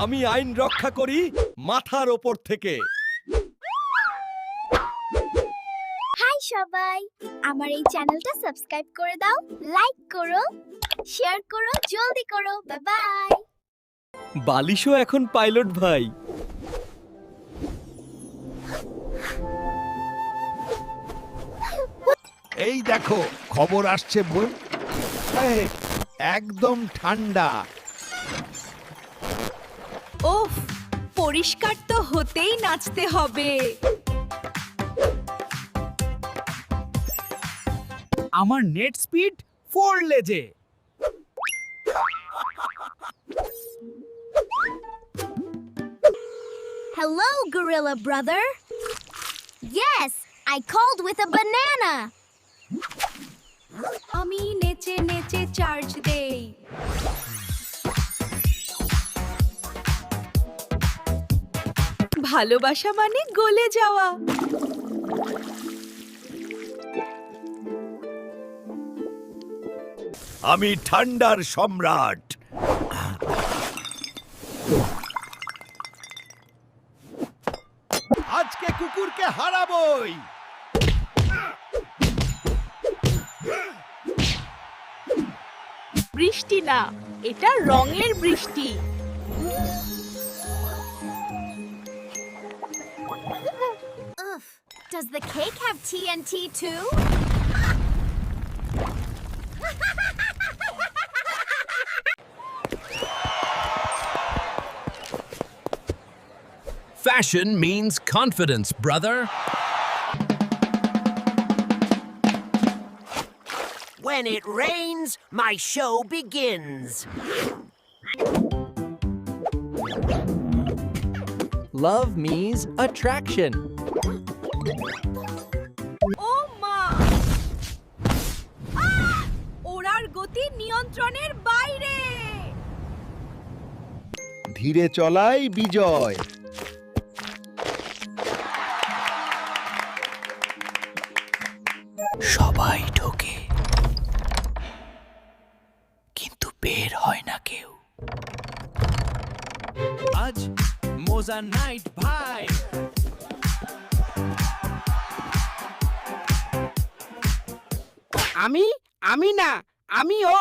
আমি আইন রক্ষা করি মাথার ওপর থেকে। হাই সবাই, আমার এই চ্যানেলটা সাবস্ক্রাইব করে দাও, লাইক করো, শেয়ার করো, জলদি করো। Bye bye. বালিশও এখন পাইলট ভাই। এই দেখো খবর আসছে বোন, একদম ঠান্ডা। ওফ, পরিষ্কার তো হতেই নাচতে হবে। আমার নেট স্পিড 4 লেজে। Hello, gorilla brother. Yes, I called with a banana. আমি নেচে নেচে চার্জ দেই। ভালোবাসা মানে গলে যাওয়া। আমি ঠান্ডার সম্রাট। আজকে কুকুরকে হারাবই। বৃষ্টি না, এটা রঙের বৃষ্টি। Oof. Does the cake have TNT too? Fashion means confidence, brother. When it rains, my show begins. Love means attraction. ও মা! ওড়ার গতি নিয়ন্ত্রণের বাইরে। ধীরে চলাই বিজয়। সবাই ঢোকে, কিন্তু বের হয় না কেউ। আজ মোজা নাইট ভাই। আমি না, আমি ও।